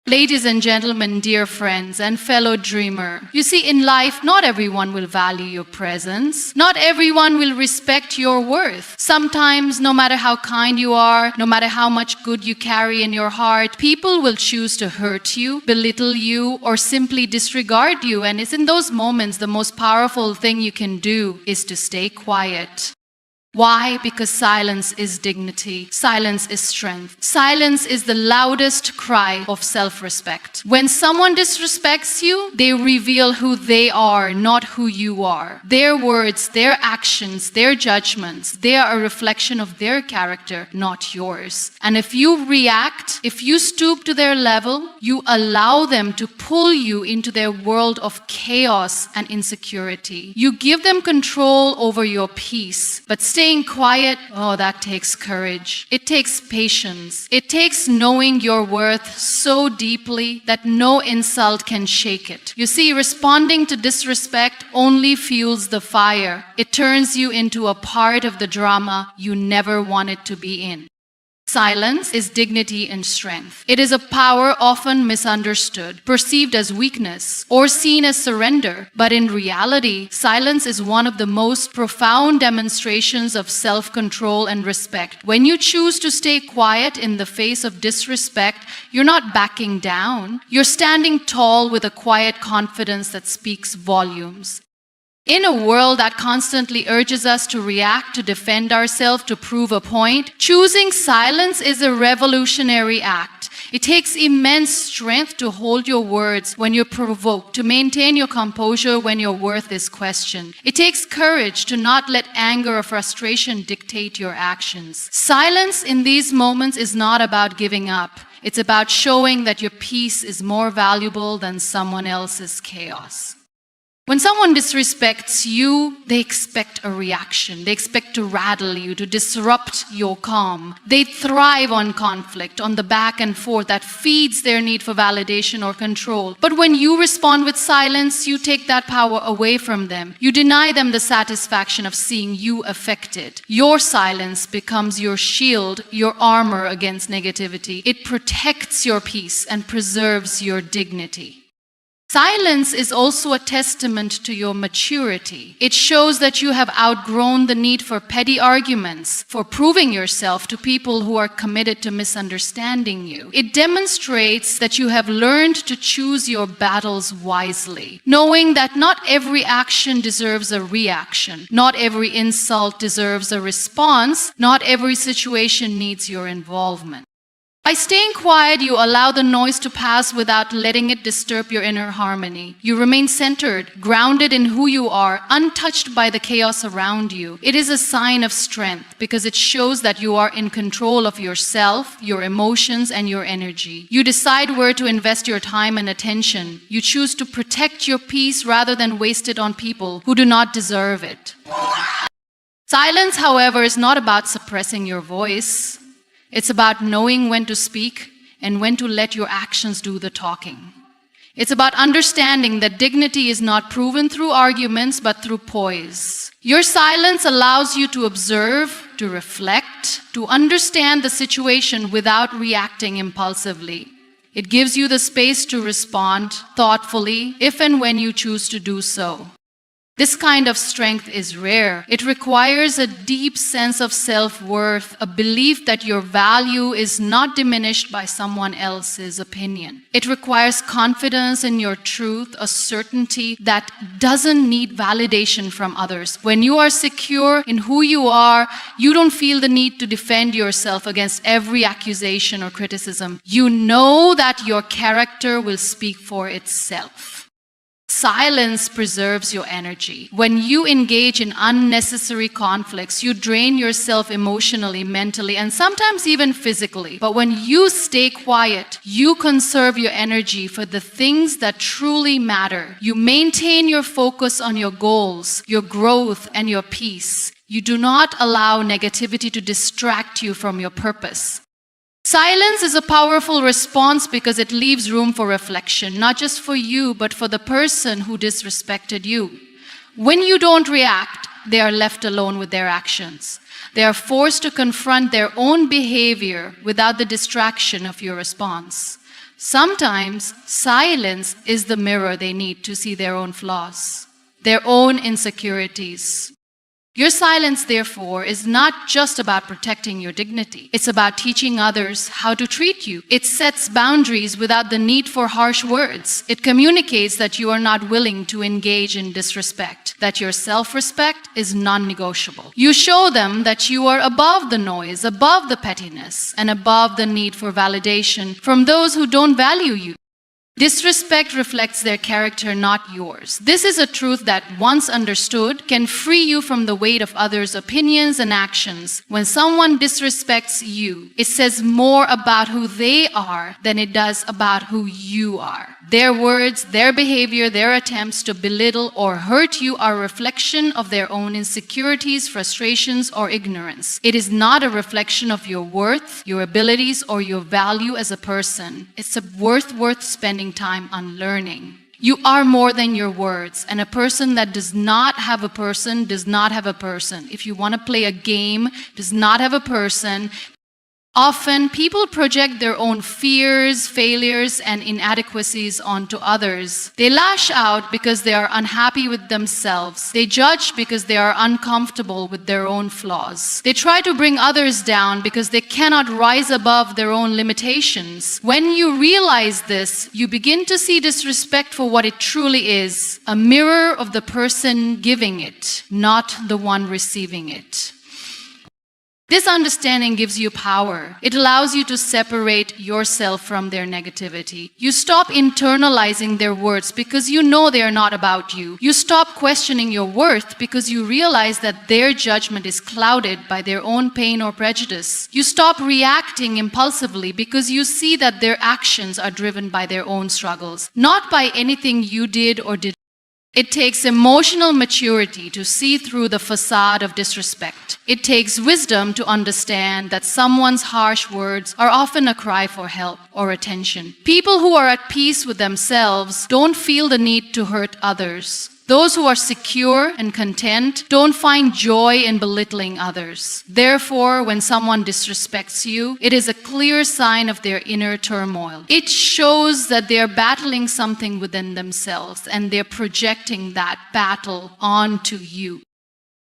Ladies and gentlemen, dear friends and fellow dreamer, you see, in life, not everyone will value your presence. Not everyone will respect your worth. Sometimes, no matter how kind you are, no matter how much good you carry in your heart, people will choose to hurt you, belittle you, or simply disregard you. And it's in those moments the most powerful thing you can do is to stay quiet. Why? Because silence is dignity. Silence is strength. Silence is the loudest cry of self-respect. When someone disrespects you, they reveal who they are, not who you are. Their words, their actions, their judgments, they are a reflection of their character, not yours. And if you react, if you stoop to their level, you allow them to pull you into their world of chaos and insecurity. You give them control over your peace, but staying quiet, that takes courage. It takes patience. It takes knowing your worth so deeply that no insult can shake it. You see, responding to disrespect only fuels the fire. It turns you into a part of the drama you never wanted to be in. Silence is dignity and strength. It is a power often misunderstood, perceived as weakness, or seen as surrender. But in reality, silence is one of the most profound demonstrations of self-control and respect. When you choose to stay quiet in the face of disrespect, you're not backing down. You're standing tall with a quiet confidence that speaks volumes. In a world that constantly urges us to react, to defend ourselves, to prove a point, choosing silence is a revolutionary act. It takes immense strength to hold your words when you're provoked, to maintain your composure when your worth is questioned. It takes courage to not let anger or frustration dictate your actions. Silence in these moments is not about giving up. It's about showing that your peace is more valuable than someone else's chaos. When someone disrespects you, they expect a reaction. They expect to rattle you, to disrupt your calm. They thrive on conflict, on the back and forth that feeds their need for validation or control. But when you respond with silence, you take that power away from them. You deny them the satisfaction of seeing you affected. Your silence becomes your shield, your armor against negativity. It protects your peace and preserves your dignity. Silence is also a testament to your maturity. It shows that you have outgrown the need for petty arguments, for proving yourself to people who are committed to misunderstanding you. It demonstrates that you have learned to choose your battles wisely, knowing that not every action deserves a reaction, not every insult deserves a response, not every situation needs your involvement. By staying quiet, you allow the noise to pass without letting it disturb your inner harmony. You remain centered, grounded in who you are, untouched by the chaos around you. It is a sign of strength because it shows that you are in control of yourself, your emotions, and your energy. You decide where to invest your time and attention. You choose to protect your peace rather than waste it on people who do not deserve it. Silence, however, is not about suppressing your voice. It's about knowing when to speak and when to let your actions do the talking. It's about understanding that dignity is not proven through arguments, but through poise. Your silence allows you to observe, to reflect, to understand the situation without reacting impulsively. It gives you the space to respond thoughtfully if and when you choose to do so. This kind of strength is rare. It requires a deep sense of self-worth, a belief that your value is not diminished by someone else's opinion. It requires confidence in your truth, a certainty that doesn't need validation from others. When you are secure in who you are, you don't feel the need to defend yourself against every accusation or criticism. You know that your character will speak for itself. Silence preserves your energy. When you engage in unnecessary conflicts, you drain yourself emotionally, mentally, and sometimes even physically. But when you stay quiet, you conserve your energy for the things that truly matter. You maintain your focus on your goals, your growth, and your peace. You do not allow negativity to distract you from your purpose. Silence is a powerful response because it leaves room for reflection, not just for you, but for the person who disrespected you. When you don't react, they are left alone with their actions. They are forced to confront their own behavior without the distraction of your response. Sometimes silence is the mirror they need to see their own flaws, their own insecurities. Your silence, therefore, is not just about protecting your dignity. It's about teaching others how to treat you. It sets boundaries without the need for harsh words. It communicates that you are not willing to engage in disrespect, that your self-respect is non-negotiable. You show them that you are above the noise, above the pettiness, and above the need for validation from those who don't value you. Disrespect reflects their character, not yours. This is a truth that, once understood, can free you from the weight of others' opinions and actions. When someone disrespects you, it says more about who they are than it does about who you are. Their words, their behavior, their attempts to belittle or hurt you are a reflection of their own insecurities, frustrations, or ignorance. It is not a reflection of your worth, your abilities, or your value as a person. It's worth spending time on learning. You are more than your words, and a person that does not have a person does not have a person. If you want to play a game, does not have a person. Often, people project their own fears, failures, and inadequacies onto others. They lash out because they are unhappy with themselves. They judge because they are uncomfortable with their own flaws. They try to bring others down because they cannot rise above their own limitations. When you realize this, you begin to see disrespect for what it truly is, a mirror of the person giving it, not the one receiving it. This understanding gives you power. It allows you to separate yourself from their negativity. You stop internalizing their words because you know they are not about you. You stop questioning your worth because you realize that their judgment is clouded by their own pain or prejudice. You stop reacting impulsively because you see that their actions are driven by their own struggles, not by anything you did or did. It takes emotional maturity to see through the facade of disrespect. It takes wisdom to understand that someone's harsh words are often a cry for help or attention. People who are at peace with themselves don't feel the need to hurt others. Those who are secure and content don't find joy in belittling others. Therefore, when someone disrespects you, it is a clear sign of their inner turmoil. It shows that they are battling something within themselves and they're projecting that battle onto you.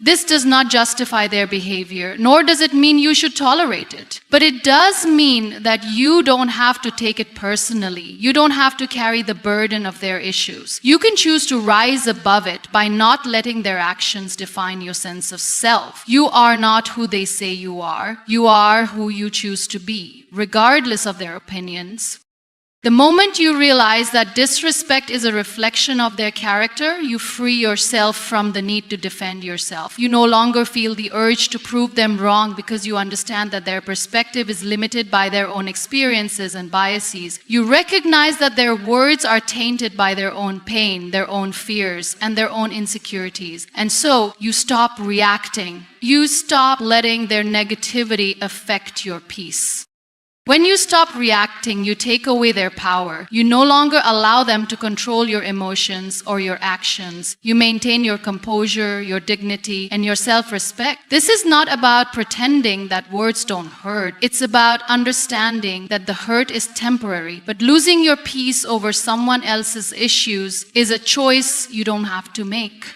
This does not justify their behavior, nor does it mean you should tolerate it. But it does mean that you don't have to take it personally. You don't have to carry the burden of their issues. You can choose to rise above it by not letting their actions define your sense of self. You are not who they say you are. You are who you choose to be, regardless of their opinions. The moment you realize that disrespect is a reflection of their character, you free yourself from the need to defend yourself. You no longer feel the urge to prove them wrong because you understand that their perspective is limited by their own experiences and biases. You recognize that their words are tainted by their own pain, their own fears, and their own insecurities. And so you stop reacting. You stop letting their negativity affect your peace. When you stop reacting, you take away their power. You no longer allow them to control your emotions or your actions. You maintain your composure, your dignity, and your self-respect. This is not about pretending that words don't hurt. It's about understanding that the hurt is temporary. But losing your peace over someone else's issues is a choice you don't have to make.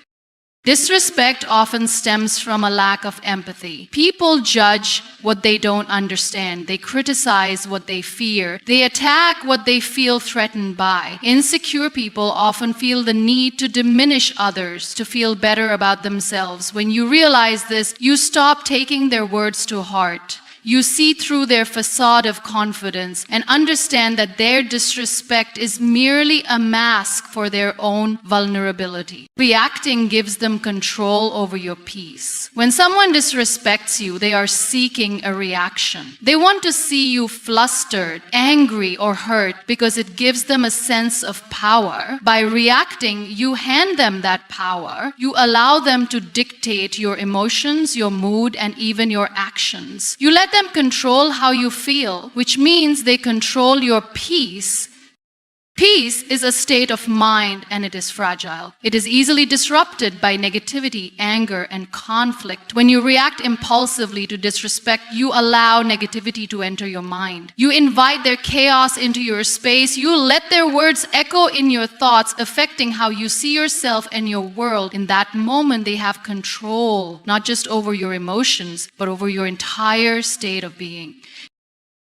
Disrespect often stems from a lack of empathy. People judge what they don't understand. They criticize what they fear. They attack what they feel threatened by. Insecure people often feel the need to diminish others, to feel better about themselves. When you realize this, you stop taking their words to heart. You see through their facade of confidence and understand that their disrespect is merely a mask for their own vulnerability. Reacting gives them control over your peace. When someone disrespects you, they are seeking a reaction. They want to see you flustered, angry, or hurt because it gives them a sense of power. By reacting, you hand them that power. You allow them to dictate your emotions, your mood, and even your actions. You let them control how you feel, which means they control your peace. Peace is a state of mind and it is fragile. It is easily disrupted by negativity, anger, and conflict. When you react impulsively to disrespect, you allow negativity to enter your mind. You invite their chaos into your space. You let their words echo in your thoughts, affecting how you see yourself and your world. In that moment, they have control, not just over your emotions, but over your entire state of being.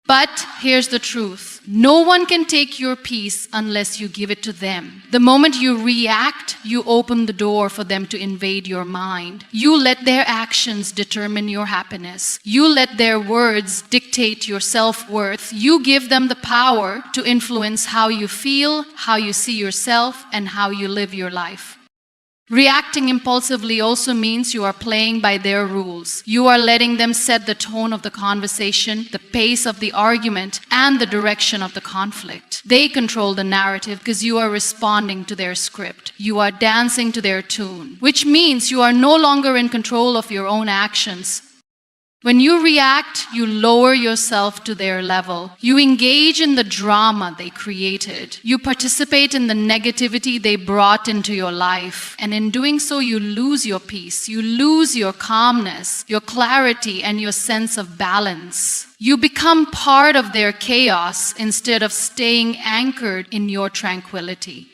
But here's the truth. No one can take your peace unless you give it to them. The moment you react, you open the door for them to invade your mind. You let their actions determine your happiness. You let their words dictate your self-worth. You give them the power to influence how you feel, how you see yourself, and how you live your life. Reacting impulsively also means you are playing by their rules. You are letting them set the tone of the conversation, the pace of the argument, and the direction of the conflict. They control the narrative because you are responding to their script. You are dancing to their tune, which means you are no longer in control of your own actions. When you react, you lower yourself to their level. You engage in the drama they created. You participate in the negativity they brought into your life. And in doing so, you lose your peace. You lose your calmness, your clarity, and your sense of balance. You become part of their chaos instead of staying anchored in your tranquility.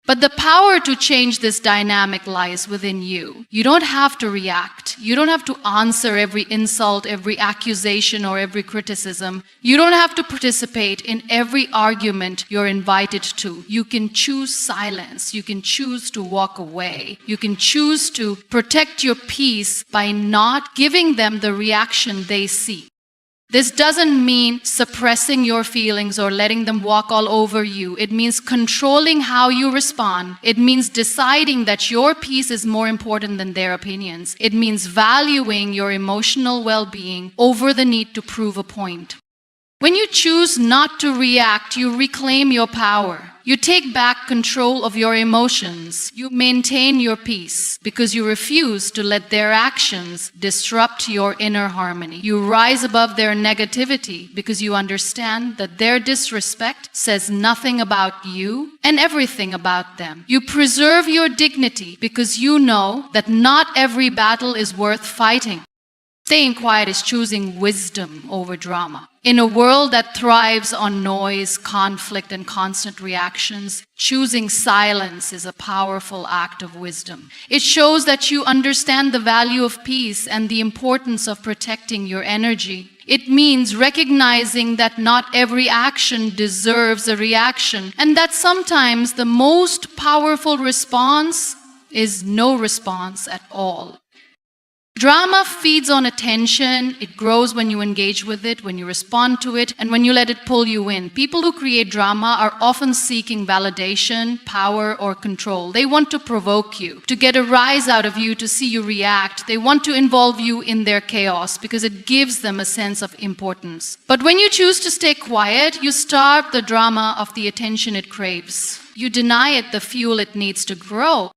But the power to change this dynamic lies within you. You don't have to react. You don't have to answer every insult, every accusation, or every criticism. You don't have to participate in every argument you're invited to. You can choose silence. You can choose to walk away. You can choose to protect your peace by not giving them the reaction they seek. This doesn't mean suppressing your feelings or letting them walk all over you. It means controlling how you respond. It means deciding that your peace is more important than their opinions. It means valuing your emotional well-being over the need to prove a point. When you choose not to react, you reclaim your power. You take back control of your emotions. You maintain your peace because you refuse to let their actions disrupt your inner harmony. You rise above their negativity because you understand that their disrespect says nothing about you and everything about them. You preserve your dignity because you know that not every battle is worth fighting. Staying quiet is choosing wisdom over drama. In a world that thrives on noise, conflict, and constant reactions, choosing silence is a powerful act of wisdom. It shows that you understand the value of peace and the importance of protecting your energy. It means recognizing that not every action deserves a reaction, and that sometimes the most powerful response is no response at all. Drama feeds on attention. It grows when you engage with it, when you respond to it, and when you let it pull you in. People who create drama are often seeking validation, power, or control. They want to provoke you, to get a rise out of you, to see you react. They want to involve you in their chaos because it gives them a sense of importance. But when you choose to stay quiet, you starve the drama of the attention it craves. You deny it the fuel it needs to grow.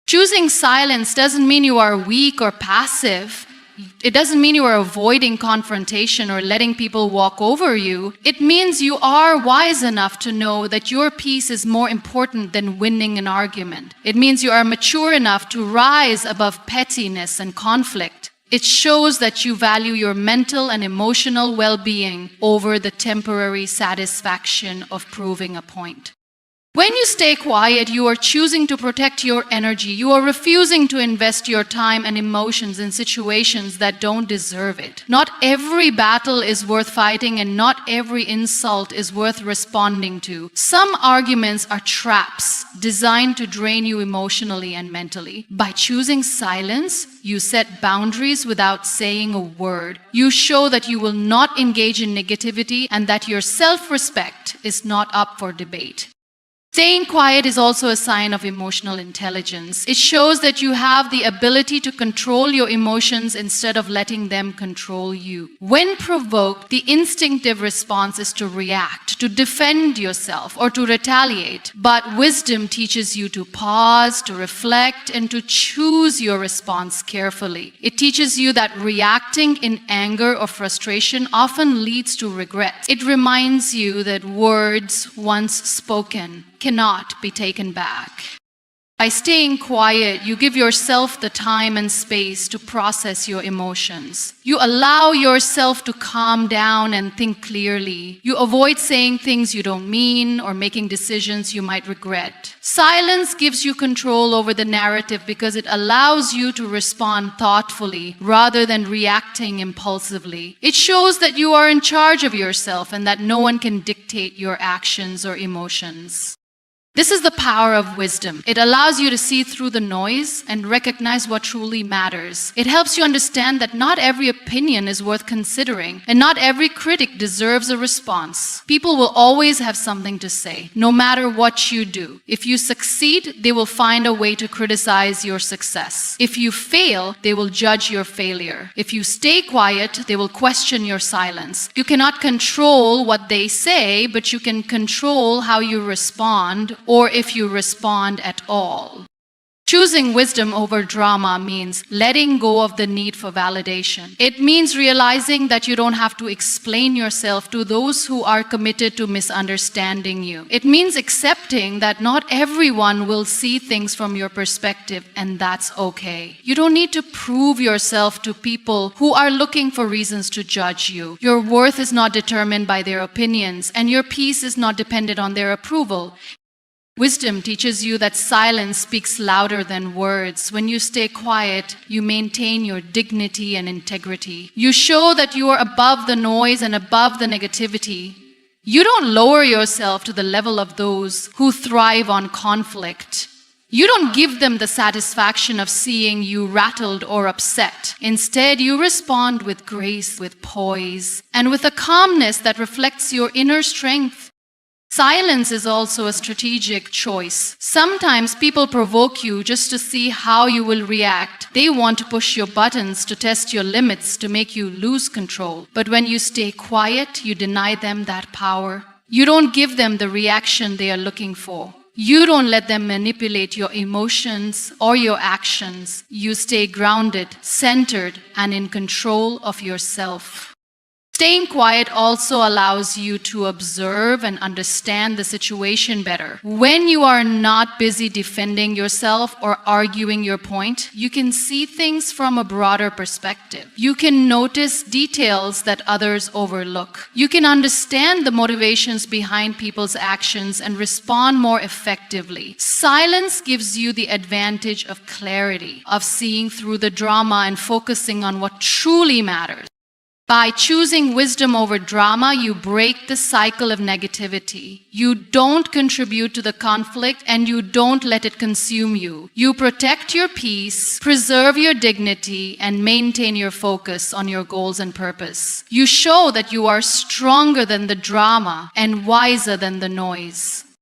Choosing silence doesn't mean you are weak or passive. It doesn't mean you are avoiding confrontation or letting people walk over you. It means you are wise enough to know that your peace is more important than winning an argument. It means you are mature enough to rise above pettiness and conflict. It shows that you value your mental and emotional well-being over the temporary satisfaction of proving a point. When you stay quiet, you are choosing to protect your energy. You are refusing to invest your time and emotions in situations that don't deserve it. Not every battle is worth fighting, and not every insult is worth responding to. Some arguments are traps designed to drain you emotionally and mentally. By choosing silence, you set boundaries without saying a word. You show that you will not engage in negativity and that your self-respect is not up for debate. Staying quiet is also a sign of emotional intelligence. It shows that you have the ability to control your emotions instead of letting them control you. When provoked, the instinctive response is to react, to defend yourself, or to retaliate. But wisdom teaches you to pause, to reflect, and to choose your response carefully. It teaches you that reacting in anger or frustration often leads to regret. It reminds you that words once spoken cannot be taken back. By staying quiet, you give yourself the time and space to process your emotions. You allow yourself to calm down and think clearly. You avoid saying things you don't mean or making decisions you might regret. Silence gives you control over the narrative because it allows you to respond thoughtfully rather than reacting impulsively. It shows that you are in charge of yourself and that no one can dictate your actions or emotions. This is the power of wisdom. It allows you to see through the noise and recognize what truly matters. It helps you understand that not every opinion is worth considering, and not every critic deserves a response. People will always have something to say, no matter what you do. If you succeed, they will find a way to criticize your success. If you fail, they will judge your failure. If you stay quiet, they will question your silence. You cannot control what they say, but you can control how you respond, or if you respond at all. Choosing wisdom over drama means letting go of the need for validation. It means realizing that you don't have to explain yourself to those who are committed to misunderstanding you. It means accepting that not everyone will see things from your perspective, and that's okay. You don't need to prove yourself to people who are looking for reasons to judge you. Your worth is not determined by their opinions, and your peace is not dependent on their approval. Wisdom teaches you that silence speaks louder than words. When you stay quiet, you maintain your dignity and integrity. You show that you are above the noise and above the negativity. You don't lower yourself to the level of those who thrive on conflict. You don't give them the satisfaction of seeing you rattled or upset. Instead, you respond with grace, with poise, and with a calmness that reflects your inner strength. Silence is also a strategic choice. Sometimes people provoke you just to see how you will react. They want to push your buttons, to test your limits, to make you lose control. But when you stay quiet, you deny them that power. You don't give them the reaction they are looking for. You don't let them manipulate your emotions or your actions. You stay grounded, centered, and in control of yourself. Staying quiet also allows you to observe and understand the situation better. When you are not busy defending yourself or arguing your point, you can see things from a broader perspective. You can notice details that others overlook. You can understand the motivations behind people's actions and respond more effectively. Silence gives you the advantage of clarity, of seeing through the drama and focusing on what truly matters. By choosing wisdom over drama, you break the cycle of negativity. You don't contribute to the conflict and you don't let it consume you. You protect your peace, preserve your dignity, and maintain your focus on your goals and purpose. You show that you are stronger than the drama and wiser than the noise.